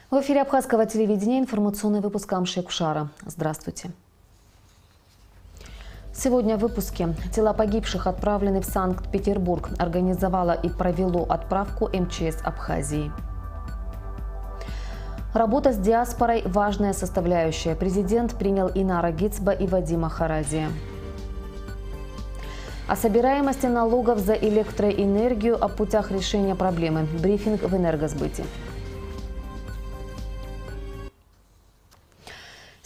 В эфире Абхазского телевидения информационный выпуск Амшек Кушара. Здравствуйте. Сегодня в выпуске. Тела погибших отправлены в Санкт-Петербург. Организовала и провело отправку МЧС Абхазии. Работа с диаспорой – важная составляющая. Президент принял Инара Гицба и Вадима Харазия. О собираемости налогов за электроэнергию, о путях решения проблемы. Брифинг в энергосбыте.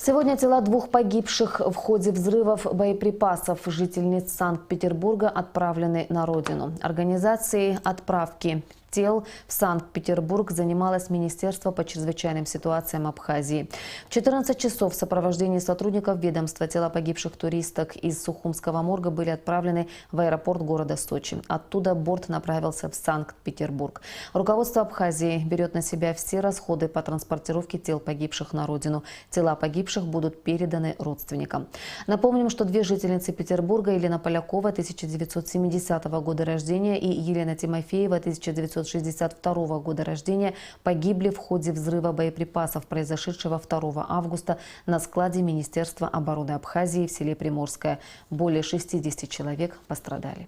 Сегодня тела двух погибших в ходе взрывов боеприпасов жительниц Санкт-Петербурга отправлены на родину. Организацией отправки тел в Санкт-Петербург занималось Министерство по чрезвычайным ситуациям Абхазии. В 14 часов в сопровождении сотрудников ведомства тела погибших туристок из Сухумского морга были отправлены в аэропорт города Сочи. Оттуда борт направился в Санкт-Петербург. Руководство Абхазии берет на себя все расходы по транспортировке тел погибших на родину. Тела погибших будут переданы родственникам. Напомним, что две жительницы Петербурга, Елена Полякова, 1970 года рождения, и Елена Тимофеева, 1962 года рождения, погибли в ходе взрыва боеприпасов, произошедшего 2 августа на складе Министерства обороны Абхазии в селе Приморское. Более 60 человек пострадали.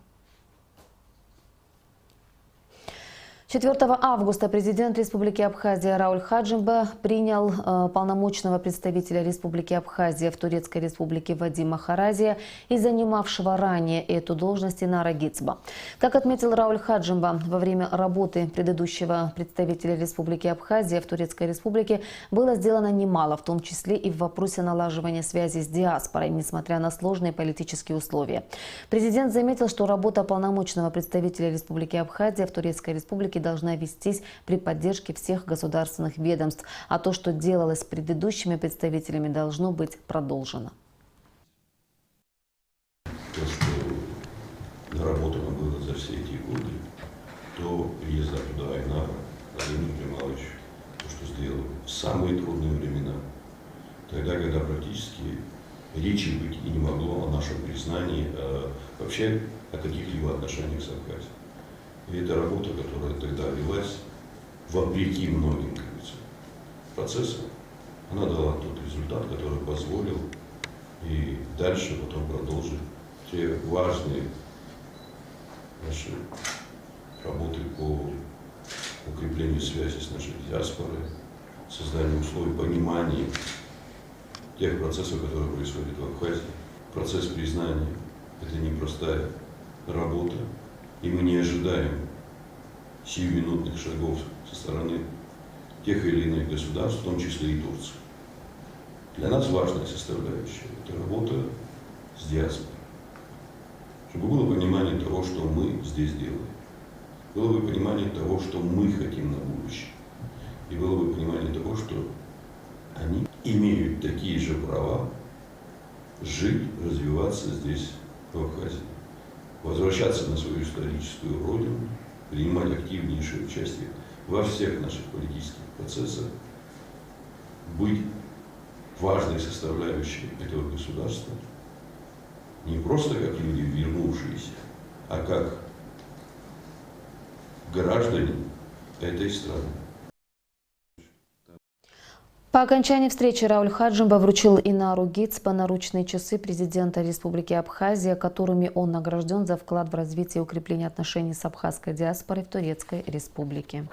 4 августа президент Республики Абхазия Рауль Хаджимба принял полномочного представителя Республики Абхазия в Турецкой Республике Вадима Харазия и занимавшего ранее эту должность Инара Гицба. Как отметил Рауль Хаджимба, во время работы предыдущего представителя Республики Абхазия в Турецкой Республике было сделано немало, в том числе и в вопросе налаживания связи с диаспорой, несмотря на сложные политические условия. Президент заметил, что работа полномочного представителя Республики Абхазия в Турецкой Республике должна вестись при поддержке всех государственных ведомств, а то, что делалось с предыдущими представителями, должно быть продолжено. То, что наработано было за все эти годы, то приезда туда Инара, Владимир Климович, то, что сделал в самые трудные времена, тогда, когда практически речи быть и не могло о нашем признании, вообще о каких-либо отношениях с Абхазией. И эта работа, которая тогда велась, вопреки многим, как говорится, процессам, она дала тот результат, который позволил и дальше потом продолжить те важные наши работы по укреплению связи с нашей диаспорой, созданию условий понимания тех процессов, которые происходят в Абхазии. Процесс признания – это непростая работа. И мы не ожидаем сиюминутных шагов со стороны тех или иных государств, в том числе и Турции. Для нас важная составляющая – это работа с диаспорой. Чтобы было понимание того, что мы здесь делаем. Было бы понимание того, что мы хотим на будущее. И было бы понимание того, что они имеют такие же права жить, развиваться здесь, в Абхазии. Возвращаться на свою историческую родину, принимать активнейшее участие во всех наших политических процессах, быть важной составляющей этого государства, не просто как люди вернувшиеся, а как граждане этой страны. По окончании встречи Рауль Хаджимба вручил Инару Гицба наручные часы президента Республики Абхазия, которыми он награжден за вклад в развитие и укрепление отношений с абхазской диаспорой в Турецкой Республике.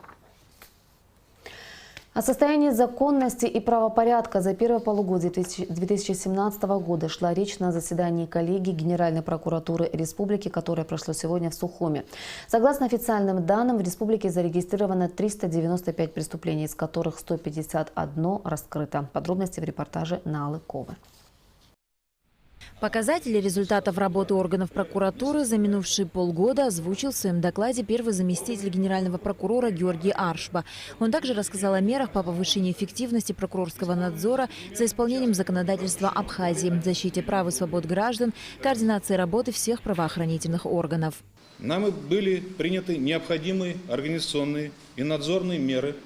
О состоянии законности и правопорядка за первое полугодие 2017 года шла речь на заседании коллегии Генеральной прокуратуры Республики, которое прошло сегодня в Сухуме. Согласно официальным данным, в республике зарегистрировано 395 преступлений, из которых 151 раскрыто. Подробности в репортаже Налы Ковы. Показатели результатов работы органов прокуратуры за минувшие полгода озвучил в своем докладе первый заместитель генерального прокурора Георгий Аршба. Он также рассказал о мерах по повышению эффективности прокурорского надзора за исполнением законодательства Абхазии, защите прав и свобод граждан, координации работы всех правоохранительных органов. Нами были приняты необходимые организационные и надзорные меры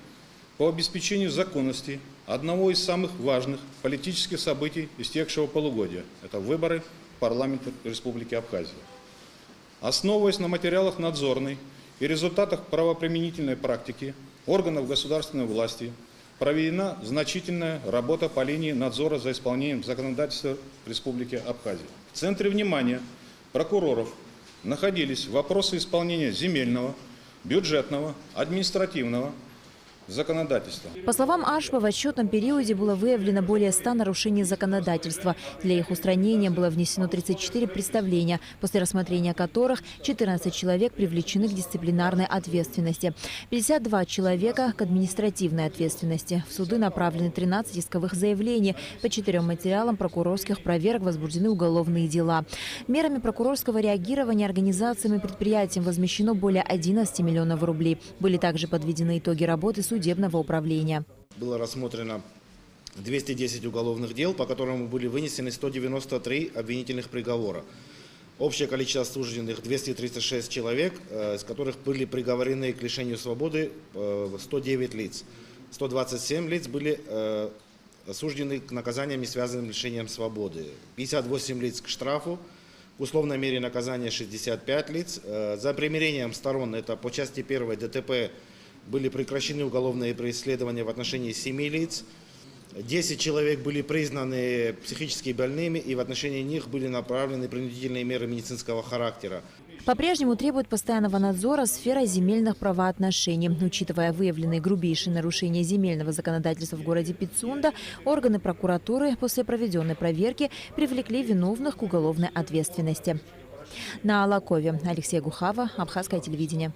по обеспечению законности одного из самых важных политических событий истекшего полугодия – это выборы в парламент Республики Абхазия. Основываясь на материалах надзорной и результатах правоприменительной практики органов государственной власти, проведена значительная работа по линии надзора за исполнением законодательства Республики Абхазия. В центре внимания прокуроров находились вопросы исполнения земельного, бюджетного, административного законодательства. По словам Аршба, в отчетном периоде было выявлено более 100 нарушений законодательства. Для их устранения было внесено 34 представления, после рассмотрения которых 14 человек привлечены к дисциплинарной ответственности, 52 человека к административной ответственности. В суды направлены 13 исковых заявлений. По 4 материалам прокурорских проверок возбуждены уголовные дела. Мерами прокурорского реагирования организациями и предприятиям возмещено более 11 миллионов рублей. Были также подведены итоги работы судебного управления. Было рассмотрено 210 уголовных дел, по которым были вынесены 193 обвинительных приговора. Общее количество осужденных 236 человек, из которых были приговорены к лишению свободы 109 лиц. 127 лиц были осуждены к наказаниям, не связанным с лишением свободы. 58 лиц к штрафу, к условной мере наказания 65 лиц. За примирением сторон, это по части 1 ДТП, были прекращены уголовные преследования в отношении 7 лиц. 10 человек были признаны психически больными, и в отношении них были направлены принудительные меры медицинского характера. По-прежнему требует постоянного надзора сфера земельных правоотношений. Учитывая выявленные грубейшие нарушения земельного законодательства в городе Пицунда, органы прокуратуры после проведенной проверки привлекли виновных к уголовной ответственности. На Алакове. Алексей Гухава, Абхазское телевидение.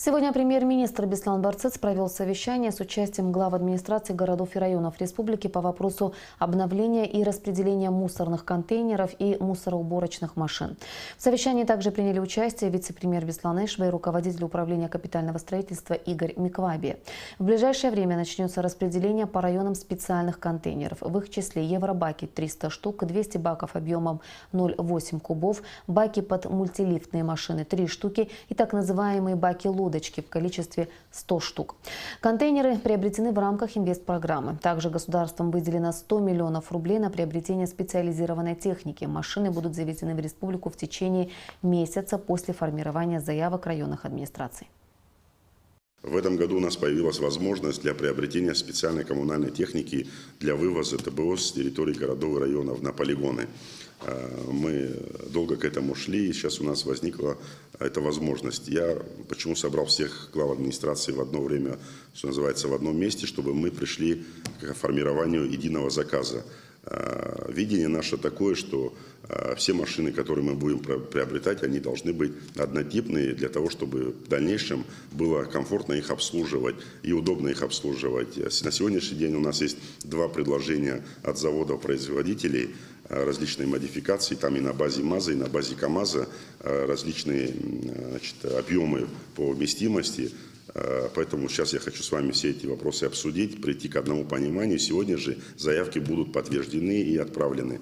Сегодня премьер-министр Беслан Барцыц провел совещание с участием глав администраций городов и районов республики по вопросу обновления и распределения мусорных контейнеров и мусороуборочных машин. В совещании также приняли участие вице-премьер Беслан Эшба и руководитель управления капитального строительства Игорь Микваби. В ближайшее время начнется распределение по районам специальных контейнеров. В их числе евробаки 300 штук, 200 баков объемом 0,8 кубов, баки под мультилифтные машины 3 штуки и так называемые баки-лодочки в количестве 100 штук. Контейнеры приобретены в рамках инвестпрограммы. Также государством выделено 100 миллионов рублей на приобретение специализированной техники. Машины будут завезены в республику в течение месяца после формирования заявок районных администраций. В этом году у нас появилась возможность для приобретения специальной коммунальной техники для вывоза ТБО с территории городов и районов на полигоны. Мы долго к этому шли, и сейчас у нас возникла эта возможность. Я почему собрал всех глав администрации в одно время, что называется, в одном месте, чтобы мы пришли к формированию единого заказа. Видение наше такое, что все машины, которые мы будем приобретать, они должны быть однотипные для того, чтобы в дальнейшем было комфортно их обслуживать и удобно их обслуживать. На сегодняшний день у нас есть 2 предложения от заводов-производителей, различные модификации, там и на базе МАЗа, и на базе КАМАЗа, различные объемы по вместимости. Поэтому сейчас я хочу с вами все эти вопросы обсудить, прийти к одному пониманию. Сегодня же заявки будут подтверждены и отправлены.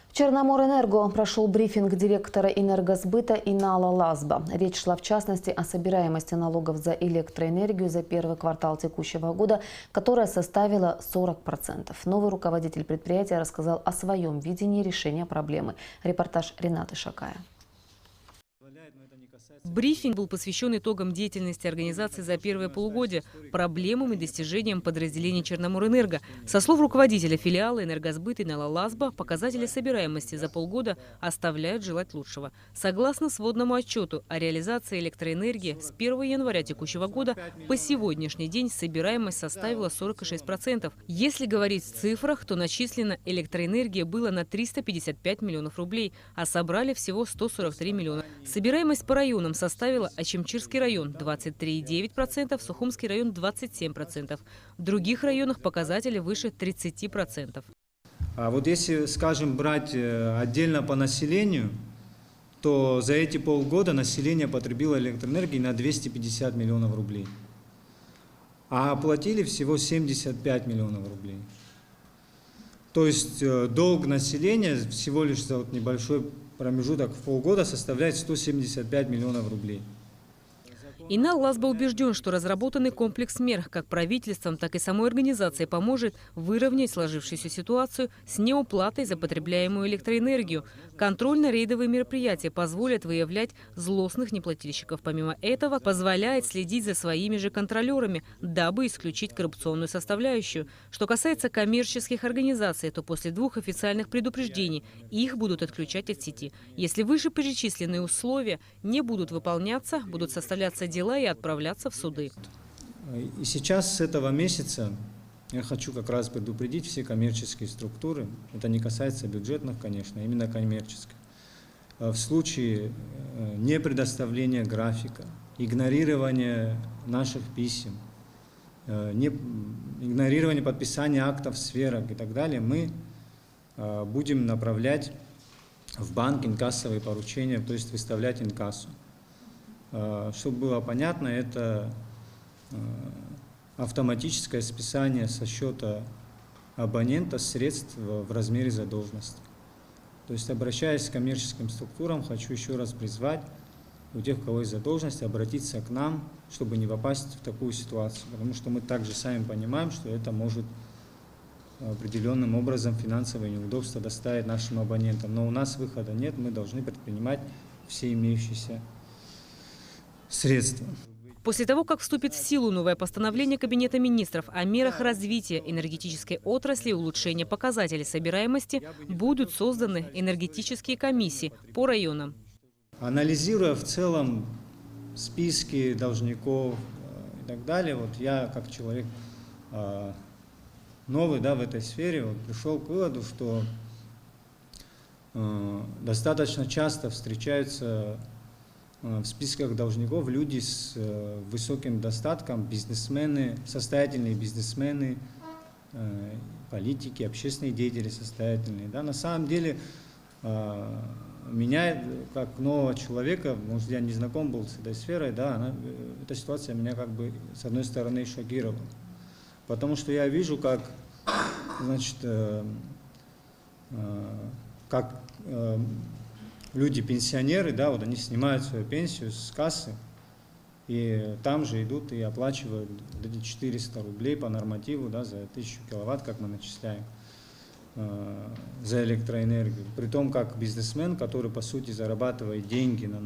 В Черноморэнерго прошел брифинг директора энергосбыта Инала Лазба. Речь шла в частности о собираемости налогов за электроэнергию за первый квартал текущего года, которая составила 40%. Новый руководитель предприятия рассказал о своем видении решения проблемы. Репортаж Ренаты Шакая. Брифинг был посвящен итогам деятельности организации за первое полугодие, проблемам и достижениям подразделений Черноморэнерго. Со слов руководителя филиала энергосбыта Инала Лазба, показатели собираемости за полгода оставляют желать лучшего. Согласно сводному отчету о реализации электроэнергии, с 1 января текущего года по сегодняшний день собираемость составила 46%. Если говорить в цифрах, то начислена электроэнергия было на 355 миллионов рублей, а собрали всего 143 миллиона. Собираемость по районам составила Ачимчирский район 23,9%, Сухумский район 27%. В других районах показатели выше 30%. А вот если, скажем, брать отдельно по населению, то за эти полгода население потребило электроэнергии на 250 миллионов рублей. А оплатили всего 75 миллионов рублей. То есть долг населения всего лишь за вот небольшой промежуток в полгода составляет 175 миллионов рублей. Инал Лазба убежден, что разработанный комплекс мер как правительством, так и самой организацией поможет выровнять сложившуюся ситуацию с неуплатой за потребляемую электроэнергию. Контрольно-рейдовые мероприятия позволят выявлять злостных неплательщиков. Помимо этого, позволяет следить за своими же контролерами, дабы исключить коррупционную составляющую. Что касается коммерческих организаций, то после 2 официальных предупреждений их будут отключать от сети. Если вышеперечисленные условия не будут выполняться, будут составляться дела и отправляться в суды. И сейчас с этого месяца я хочу как раз предупредить все коммерческие структуры, это не касается бюджетных, конечно, именно коммерческих. В случае не предоставления графика, игнорирования наших писем, игнорирования подписания актов сверок и так далее, мы будем направлять в банк инкассовые поручения, то есть выставлять инкассу. Чтобы было понятно, это автоматическое списание со счета абонента средств в размере задолженности. То есть, обращаясь к коммерческим структурам, хочу еще раз призвать у тех, у кого есть задолженность, обратиться к нам, чтобы не попасть в такую ситуацию. Потому что мы также сами понимаем, что это может определенным образом финансовые неудобства доставить нашим абонентам. Но у нас выхода нет, мы должны предпринимать все имеющиеся средства. После того, как вступит в силу новое постановление Кабинета министров о мерах развития энергетической отрасли и улучшения показателей собираемости, будут созданы энергетические комиссии по районам. Анализируя в целом списки должников и так далее, вот я как человек новый, в этой сфере, пришел к выводу, что достаточно часто встречаются в списках должников люди с высоким достатком, бизнесмены, состоятельные бизнесмены, политики, общественные деятели состоятельные. На самом деле меня, как нового человека, может, я не знаком был с этой сферой, эта ситуация меня как бы с одной стороны шокировала. Потому что я вижу, как, люди-пенсионеры, они снимают свою пенсию с кассы, и там же идут и оплачивают 400 рублей по нормативу, за 1000 киловатт, как мы начисляем, за электроэнергию. При том, как бизнесмен, который, по сути, зарабатывает деньги на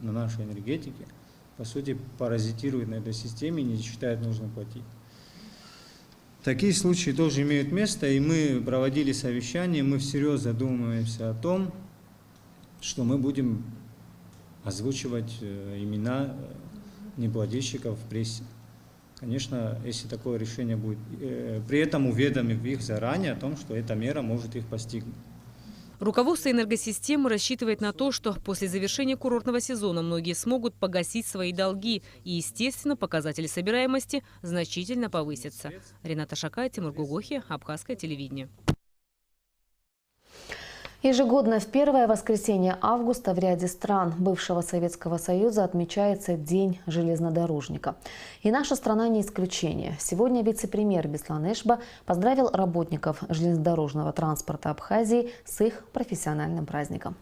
нашей энергетике, по сути, паразитирует на этой системе и не считает нужным платить. Такие случаи тоже имеют место, и мы проводили совещание, мы всерьез задумываемся о том, что мы будем озвучивать имена неплательщиков в прессе. Конечно, если такое решение будет, при этом уведомив их заранее о том, что эта мера может их постигнуть. Руководство энергосистемы рассчитывает на то, что после завершения курортного сезона многие смогут погасить свои долги и, естественно, показатели собираемости значительно повысятся. Рената Шакай, Тимур Гугохи, Абхазское телевидение. Ежегодно в первое воскресенье августа в ряде стран бывшего Советского Союза отмечается День железнодорожника. И наша страна не исключение. Сегодня вице-премьер Беслан Эшба поздравил работников железнодорожного транспорта Абхазии с их профессиональным праздником.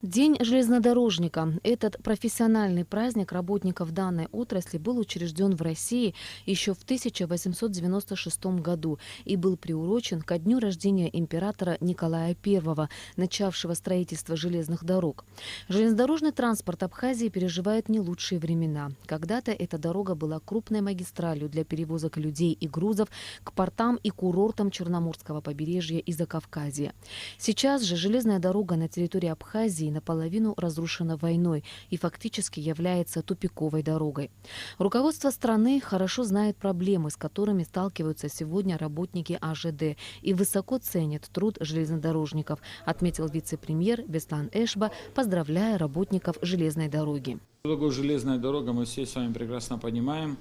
День железнодорожника. Этот профессиональный праздник работников данной отрасли был учрежден в России еще в 1896 году и был приурочен ко дню рождения императора Николая I, начавшего строительство железных дорог. Железнодорожный транспорт Абхазии переживает не лучшие времена. Когда-то эта дорога была крупной магистралью для перевозок людей и грузов к портам и курортам Черноморского побережья и Закавказья. Сейчас же железная дорога на территории Абхазии наполовину разрушена войной и фактически является тупиковой дорогой. Руководство страны хорошо знает проблемы, с которыми сталкиваются сегодня работники АЖД, и высоко ценит труд железнодорожников, отметил вице-премьер Беслан Эшба, поздравляя работников железной дороги. Железная дорога, мы все с вами прекрасно понимаем,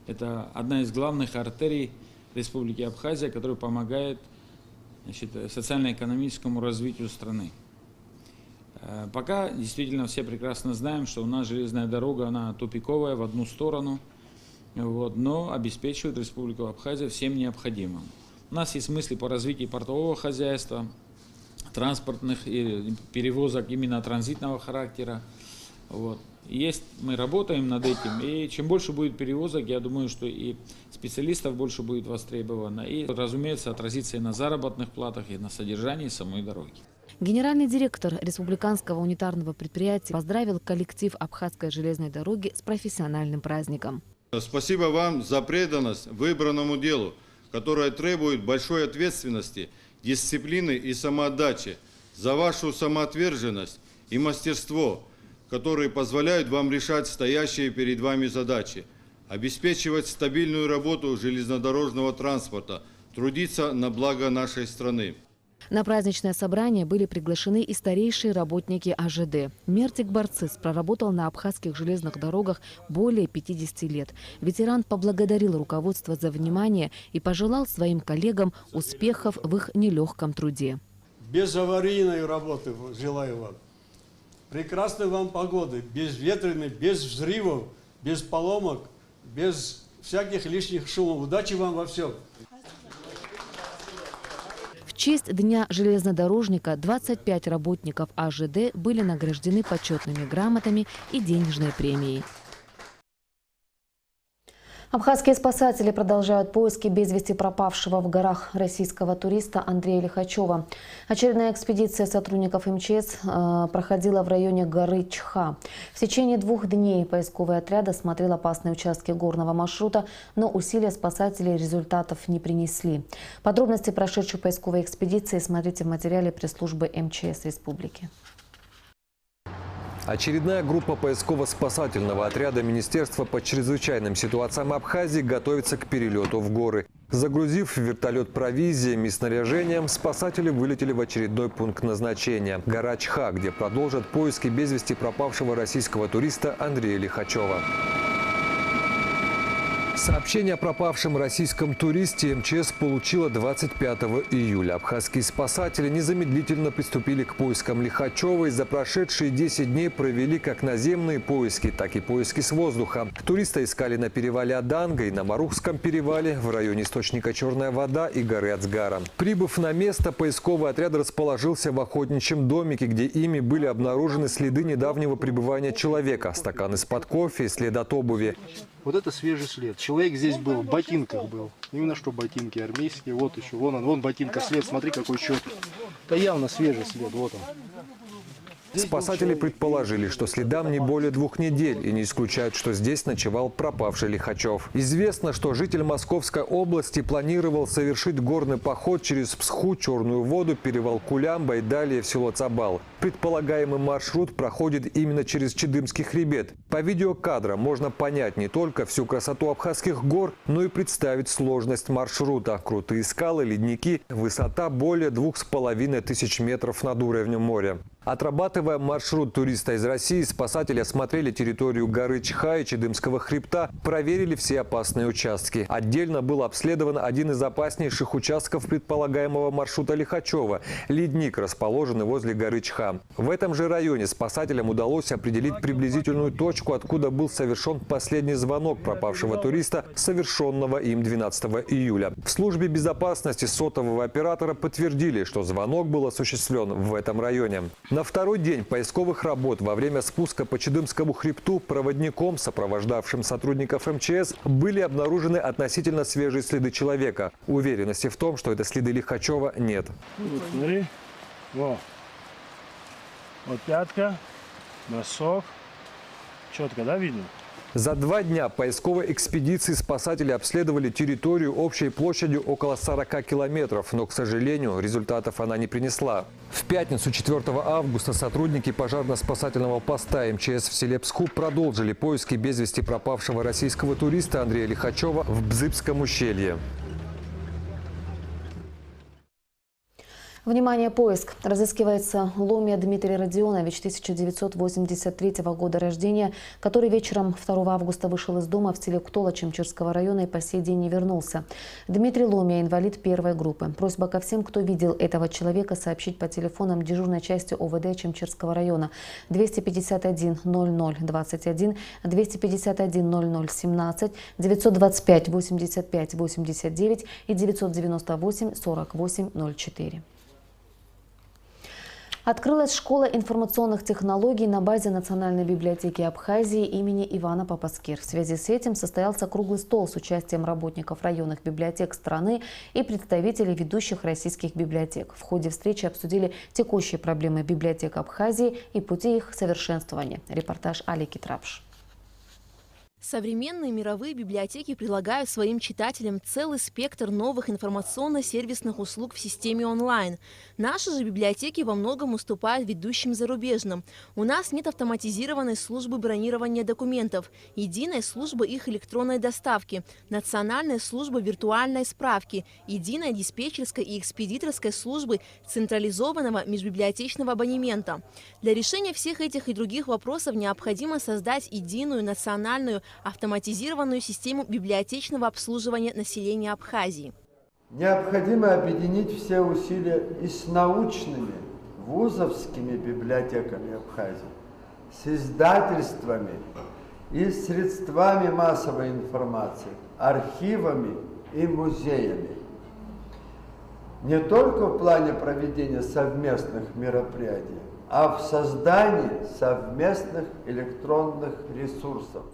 это одна из главных артерий Республики Абхазия, которая помогает социально-экономическому развитию страны. Пока действительно все прекрасно знаем, что у нас железная дорога, она тупиковая в одну сторону, но обеспечивает Республику Абхазия всем необходимым. У нас есть мысли по развитию портового хозяйства, транспортных и перевозок именно транзитного характера. Вот. Мы работаем над этим, и чем больше будет перевозок, я думаю, что и специалистов больше будет востребовано, и, разумеется, отразится и на заработных платах, и на содержании самой дороги. Генеральный директор Республиканского унитарного предприятия поздравил коллектив Абхазской железной дороги с профессиональным праздником. Спасибо вам за преданность выбранному делу, которое требует большой ответственности, дисциплины и самоотдачи, за вашу самоотверженность и мастерство, которые позволяют вам решать стоящие перед вами задачи, обеспечивать стабильную работу железнодорожного транспорта, трудиться на благо нашей страны. На праздничное собрание были приглашены и старейшие работники АЖД. Мертик Барцис проработал на абхазских железных дорогах более 50 лет. Ветеран поблагодарил руководство за внимание и пожелал своим коллегам успехов в их нелегком труде. Без аварийной работы желаю вам. Прекрасной вам погоды, безветренной, без взрывов, без поломок, без всяких лишних шумов. Удачи вам во всем. В честь Дня железнодорожника 25 работников АЖД были награждены почетными грамотами и денежной премией. Абхазские спасатели продолжают поиски без вести пропавшего в горах российского туриста Андрея Лихачева. Очередная экспедиция сотрудников МЧС проходила в районе горы Чха. В течение 2 дней поисковый отряд осмотрел опасные участки горного маршрута, но усилия спасателей результатов не принесли. Подробности прошедшей поисковой экспедиции смотрите в материале пресс-службы МЧС Республики. Очередная группа поисково-спасательного отряда Министерства по чрезвычайным ситуациям Абхазии готовится к перелету в горы. Загрузив вертолет провизией и снаряжением, спасатели вылетели в очередной пункт назначения – гора Чха, где продолжат поиски без вести пропавшего российского туриста Андрея Лихачева. Сообщение о пропавшем российском туристе МЧС получила 25 июля. Абхазские спасатели незамедлительно приступили к поискам Лихачева и за прошедшие 10 дней провели как наземные поиски, так и поиски с воздуха. Туриста искали на перевале Аданга и на Марухском перевале, в районе источника Черная вода и горы Ацгара. Прибыв на место, поисковый отряд расположился в охотничьем домике, где ими были обнаружены следы недавнего пребывания человека, стакан из-под кофе и след от обуви. Вот это свежий след. Человек здесь был, в ботинках был. Именно что ботинки армейские. Вот еще, вон он, вон ботинка след. Смотри, какой четкий. Это явно свежий след, вот он. Спасатели предположили, что следам не более 2 недель и не исключают, что здесь ночевал пропавший Лихачев. Известно, что житель Московской области планировал совершить горный поход через Псху, Черную воду, перевал Кулямба и далее в село Цабал. Предполагаемый маршрут проходит именно через Чедымский хребет. По видеокадрам можно понять не только всю красоту абхазских гор, но и представить сложность маршрута. Крутые скалы, ледники, высота более 2500 метров над уровнем моря. Отрабатывая маршрут туриста из России, спасатели осмотрели территорию горы Чха и Чедымского хребта, проверили все опасные участки. Отдельно был обследован один из опаснейших участков предполагаемого маршрута Лихачева – ледник, расположенный возле горы Чха. В этом же районе спасателям удалось определить приблизительную точку, откуда был совершен последний звонок пропавшего туриста, совершенного им 12 июля. В службе безопасности сотового оператора подтвердили, что звонок был осуществлен в этом районе. На 2-й день поисковых работ во время спуска по Чедымскому хребту проводником, сопровождавшим сотрудников МЧС, были обнаружены относительно свежие следы человека. Уверенности в том, что это следы Лихачева, нет. Вот, смотри. Во. Вот пятка, носок. Четко, да, видно? За 2 дня поисковой экспедиции спасатели обследовали территорию общей площадью около 40 километров, но, к сожалению, результатов она не принесла. В пятницу 4 августа сотрудники пожарно-спасательного поста МЧС в селе Псху продолжили поиски без вести пропавшего российского туриста Андрея Лихачева в Бзыбском ущелье. Внимание, поиск. Разыскивается Ломия Дмитрий Родионович, 1983 года рождения, который вечером 2 августа вышел из дома в селе Ктола Чемчирского района и по сей день не вернулся. Дмитрий Ломия, инвалид 1-й группы. Просьба ко всем, кто видел этого человека, сообщить по телефонам дежурной части ОВД Чемчирского района 251 00 21, 251 00 17, 925 85 89 и 998 48 04. Открылась школа информационных технологий на базе Национальной библиотеки Абхазии имени Ивана Папаскир. В связи с этим состоялся круглый стол с участием работников районных библиотек страны и представителей ведущих российских библиотек. В ходе встречи обсудили текущие проблемы библиотек Абхазии и пути их совершенствования. Репортаж Али Китрапш. Современные мировые библиотеки предлагают своим читателям целый спектр новых информационно-сервисных услуг в системе онлайн. Наши же библиотеки во многом уступают ведущим зарубежным. У нас нет автоматизированной службы бронирования документов, единой службы их электронной доставки, национальной службы виртуальной справки, единой диспетчерской и экспедиторской службы централизованного межбиблиотечного абонемента. Для решения всех этих и других вопросов необходимо создать единую национальную автоматизированную систему библиотечного обслуживания населения Абхазии. Необходимо объединить все усилия и с научными вузовскими библиотеками Абхазии, с издательствами и средствами массовой информации, архивами и музеями. Не только в плане проведения совместных мероприятий, а в создании совместных электронных ресурсов.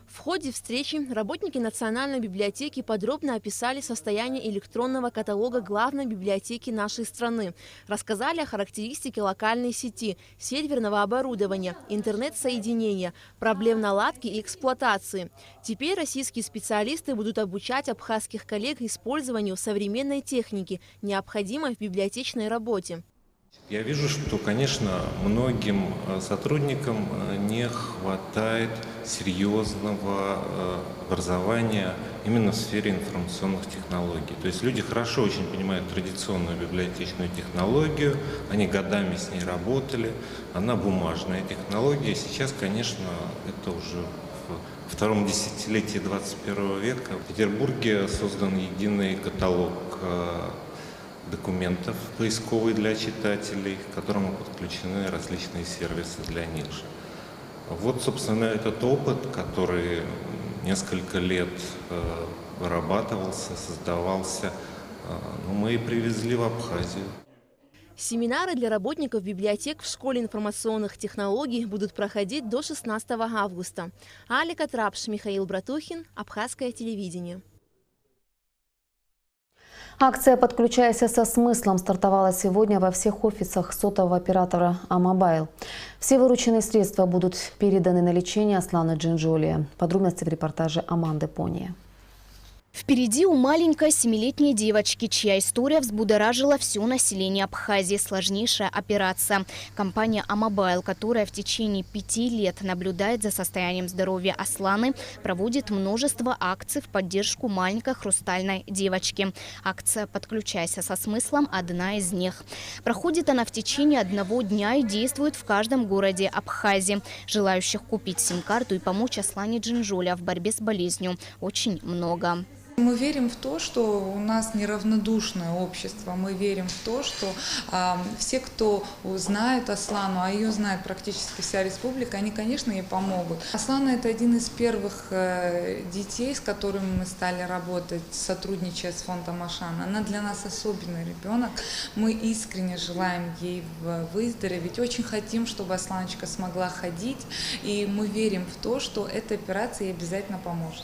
В ходе встречи работники Национальной библиотеки подробно описали состояние электронного каталога главной библиотеки нашей страны, рассказали о характеристике локальной сети, серверного оборудования, интернет-соединения, проблем наладки и эксплуатации. Теперь российские специалисты будут обучать абхазских коллег использованию современной техники, необходимой в библиотечной работе. Я вижу, что, конечно, многим сотрудникам не хватает серьезного образования именно в сфере информационных технологий. То есть люди хорошо очень понимают традиционную библиотечную технологию, они годами с ней работали, она бумажная технология. Сейчас, конечно, это уже во втором десятилетии 21 века. В Петербурге создан единый каталог документов поисковый для читателей, к которому подключены различные сервисы для них же. Вот, собственно, этот опыт, который несколько лет вырабатывался, создавался, мы и привезли в Абхазию. Семинары для работников библиотек в школе информационных технологий будут проходить до 16 августа. Али Китрапш, Михаил Братухин, Абхазское телевидение. Акция «Подключайся со смыслом» стартовала сегодня во всех офисах сотового оператора Амобайл. Все вырученные средства будут переданы на лечение Аслана Джинджулия. Подробности в репортаже Аманды Пония. Впереди у маленькой 7-летней девочки, чья история взбудоражила все население Абхазии. Сложнейшая операция. Компания Амобайл, которая в течение 5 лет наблюдает за состоянием здоровья Асланы, проводит множество акций в поддержку маленькой хрустальной девочки. Акция «Подключайся со смыслом» – одна из них. Проходит она в течение 1 дня и действует в каждом городе Абхазии. Желающих купить сим-карту и помочь Аслане Джинджулия в борьбе с болезнью очень много. Мы верим в то, что у нас неравнодушное общество. Мы верим в то, что все, кто знает Аслану, а ее знает практически вся республика, они, конечно, ей помогут. Аслана – это один из первых детей, с которыми мы стали работать, сотрудничая с фондом Ашан. Она для нас особенный ребенок. Мы искренне желаем ей выздороветь. Очень хотим, чтобы Асланочка смогла ходить. И мы верим в то, что эта операция ей обязательно поможет.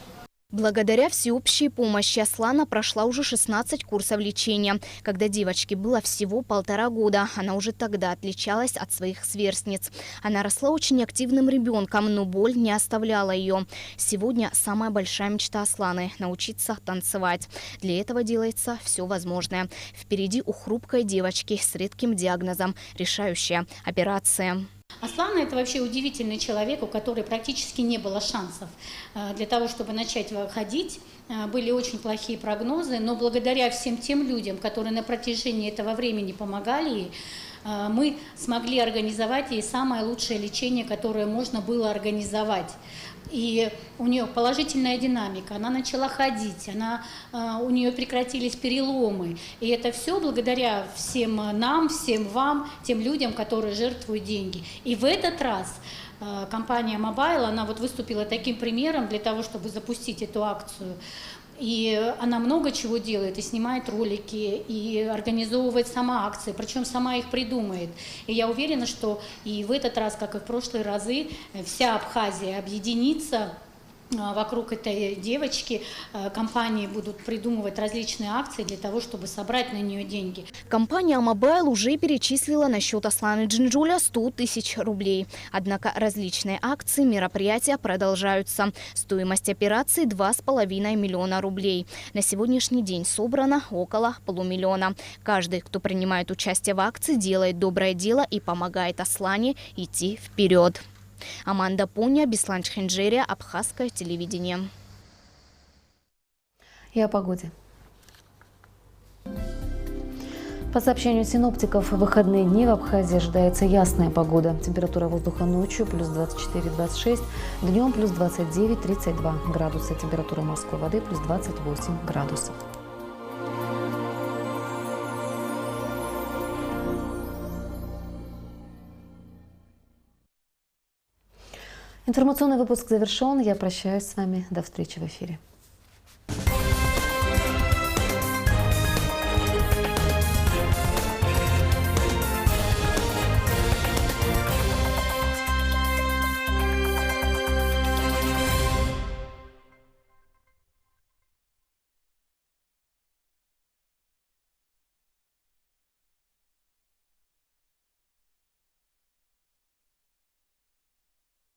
Благодаря всеобщей помощи Аслана прошла уже 16 курсов лечения. Когда девочке было всего 1,5 года, она уже тогда отличалась от своих сверстниц. Она росла очень активным ребенком, но боль не оставляла ее. Сегодня самая большая мечта Асланы – научиться танцевать. Для этого делается все возможное. Впереди у хрупкой девочки с редким диагнозом решающая операция. Аслана – это вообще удивительный человек, у которой практически не было шансов для того, чтобы начать ходить. Были очень плохие прогнозы, но благодаря всем тем людям, которые на протяжении этого времени помогали ей, мы смогли организовать ей самое лучшее лечение, которое можно было организовать. И у нее положительная динамика, она начала ходить, у нее прекратились переломы. И это все благодаря всем нам, всем вам, тем людям, которые жертвуют деньги. И в этот раз компания Mobile, она вот выступила таким примером для того, чтобы запустить эту акцию. И она много чего делает, и снимает ролики, и организовывает сама акции, причем сама их придумает. И я уверена, что и в этот раз, как и в прошлые разы, вся Абхазия объединится вокруг этой девочки. Компании будут придумывать различные акции для того, чтобы собрать на нее деньги. Компания «Амобайл» уже перечислила на счет Асланы Джинджуля 100 тысяч рублей. Однако различные акции, мероприятия продолжаются. Стоимость операции 2,5 миллиона рублей. На сегодняшний день собрано около полумиллиона. Каждый, кто принимает участие в акции, делает доброе дело и помогает Аслане идти вперед. Аманда Пуня, Беслан Чхенджерия, Абхазское телевидение. И о погоде. По сообщению синоптиков, в выходные дни в Абхазии ожидается ясная погода. Температура воздуха ночью плюс 24-26, днем плюс 29-32 градуса. Температура морской воды плюс 28 градусов. Информационный выпуск завершен. Я прощаюсь с вами. До встречи в эфире.